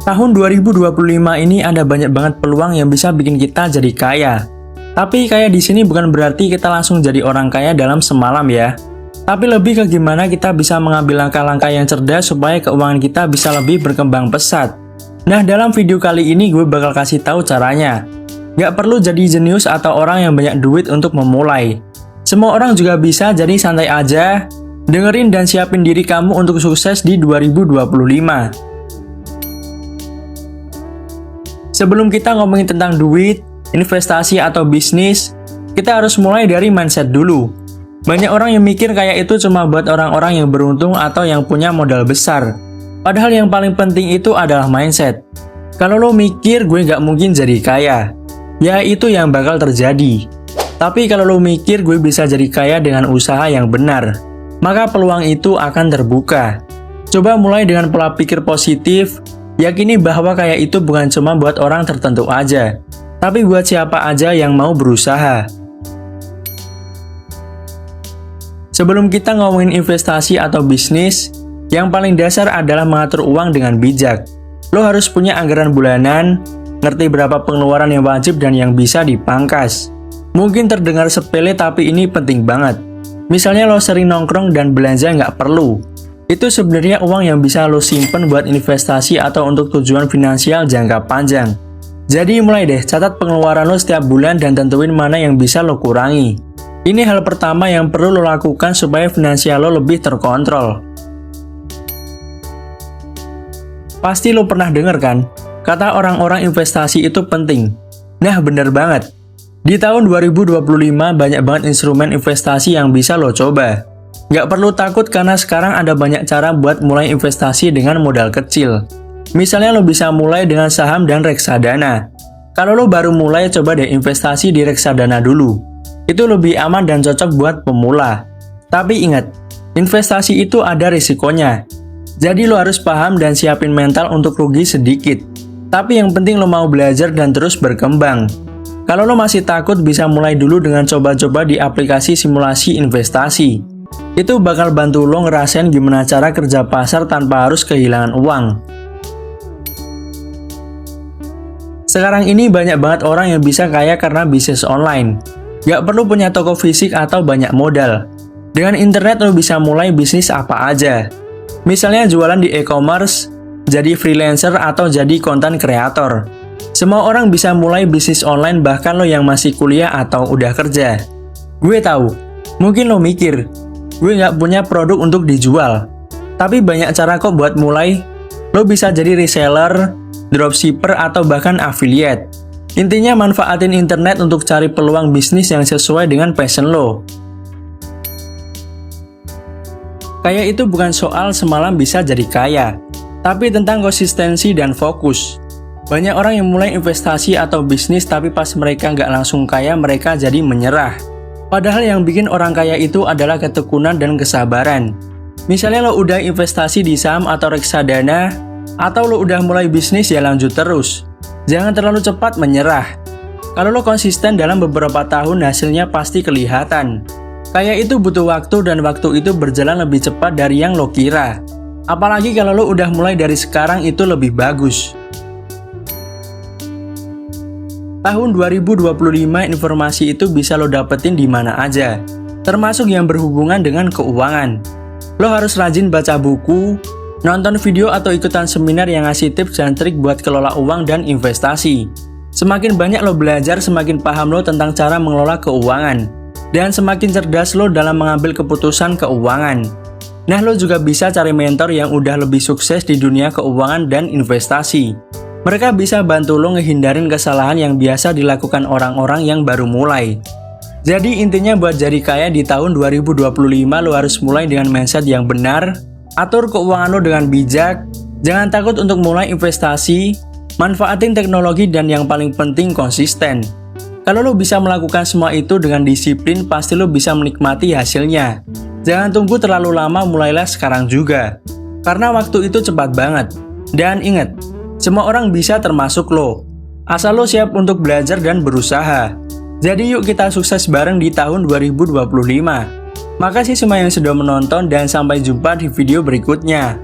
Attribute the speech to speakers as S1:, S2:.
S1: Tahun 2025 ini ada banyak banget peluang yang bisa bikin kita jadi kaya. Tapi kaya di sini bukan berarti kita langsung jadi orang kaya dalam semalam ya. Tapi lebih ke gimana kita bisa mengambil langkah-langkah yang cerdas supaya keuangan kita bisa lebih berkembang pesat. Nah, dalam video kali ini gue bakal kasih tahu caranya. Gak perlu jadi jenius atau orang yang banyak duit untuk memulai. Semua orang juga bisa, jadi santai aja. Dengerin dan siapin diri kamu untuk sukses di 2025. Sebelum kita ngomongin tentang duit, investasi atau bisnis, kita harus mulai dari mindset dulu. Banyak orang yang mikir kayak itu cuma buat orang-orang yang beruntung atau yang punya modal besar. Padahal yang paling penting itu adalah mindset. Kalau lo mikir gue gak mungkin jadi kaya, ya itu yang bakal terjadi. Tapi kalau lo mikir gue bisa jadi kaya dengan usaha yang benar, maka peluang itu akan terbuka. Coba mulai dengan pola pikir positif. Yakini bahwa kaya itu bukan cuma buat orang tertentu aja, tapi buat siapa aja yang mau berusaha. Sebelum kita ngomongin investasi atau bisnis, yang paling dasar adalah mengatur uang dengan bijak. Lo harus punya anggaran bulanan, ngerti berapa pengeluaran yang wajib dan yang bisa dipangkas. Mungkin terdengar sepele tapi ini penting banget. Misalnya lo sering nongkrong dan belanja nggak perlu. Itu sebenarnya uang yang bisa lo simpen buat investasi atau untuk tujuan finansial jangka panjang. Jadi mulai deh, catat pengeluaran lo setiap bulan dan tentuin mana yang bisa lo kurangi. Ini hal pertama yang perlu lo lakukan supaya finansial lo lebih terkontrol. Pasti lo pernah denger kan, kata orang-orang investasi itu penting. Nah bener banget. Di tahun 2025 banyak banget instrumen investasi yang bisa lo coba. Nggak perlu takut karena sekarang ada banyak cara buat mulai investasi dengan modal kecil. Misalnya lo bisa mulai dengan saham dan reksadana. Kalau lo baru mulai, coba deh investasi di reksadana dulu. Itu lebih aman dan cocok buat pemula. Tapi ingat, investasi itu ada risikonya. Jadi lo harus paham dan siapin mental untuk rugi sedikit. Tapi yang penting lo mau belajar dan terus berkembang. Kalau lo masih takut, bisa mulai dulu dengan coba-coba di aplikasi simulasi investasi. Itu bakal bantu lo ngerasain gimana cara kerja pasar tanpa harus kehilangan uang. Sekarang ini banyak banget orang yang bisa kaya karena bisnis online. Gak perlu punya toko fisik atau banyak modal. Dengan internet lo bisa mulai bisnis apa aja. Misalnya jualan di e-commerce, jadi freelancer atau jadi konten kreator. Semua orang bisa mulai bisnis online, bahkan lo yang masih kuliah atau udah kerja. Gue tahu, mungkin lo mikir, gue nggak punya produk untuk dijual. Tapi banyak cara kok buat mulai. Lo bisa jadi reseller, dropshipper, atau bahkan affiliate. Intinya manfaatin internet untuk cari peluang bisnis yang sesuai dengan passion lo. Kaya itu bukan soal semalam bisa jadi kaya, tapi tentang konsistensi dan fokus. Banyak orang yang mulai investasi atau bisnis tapi pas mereka nggak langsung kaya, mereka jadi menyerah. Padahal yang bikin orang kaya itu adalah ketekunan dan kesabaran. Misalnya lo udah investasi di saham atau reksadana, atau lo udah mulai bisnis, ya lanjut terus. Jangan terlalu cepat menyerah. Kalau lo konsisten dalam beberapa tahun, hasilnya pasti kelihatan. Kaya itu butuh waktu dan waktu itu berjalan lebih cepat dari yang lo kira. Apalagi kalau lo udah mulai dari sekarang, itu lebih bagus. Tahun 2025 informasi itu bisa lo dapetin di mana aja, termasuk yang berhubungan dengan keuangan. Lo harus rajin baca buku, nonton video atau ikutan seminar yang ngasih tips dan trik buat kelola uang dan investasi. Semakin banyak lo belajar, semakin paham lo tentang cara mengelola keuangan, dan semakin cerdas lo dalam mengambil keputusan keuangan. Nah, lo juga bisa cari mentor yang udah lebih sukses di dunia keuangan dan investasi. Mereka bisa bantu lo ngehindarin kesalahan yang biasa dilakukan orang-orang yang baru mulai. Jadi intinya buat jadi kaya di tahun 2025, lo harus mulai dengan mindset yang benar, atur keuangan lo dengan bijak, jangan takut untuk mulai investasi, manfaatin teknologi, dan yang paling penting konsisten. Kalau lo bisa melakukan semua itu dengan disiplin, pasti lo bisa menikmati hasilnya. Jangan tunggu terlalu lama, mulailah sekarang juga. Karena waktu itu cepat banget. Dan ingat, semua orang bisa termasuk lo. Asal lo siap untuk belajar dan berusaha. Jadi yuk kita sukses bareng di tahun 2025. Makasih semua yang sudah menonton dan sampai jumpa di video berikutnya.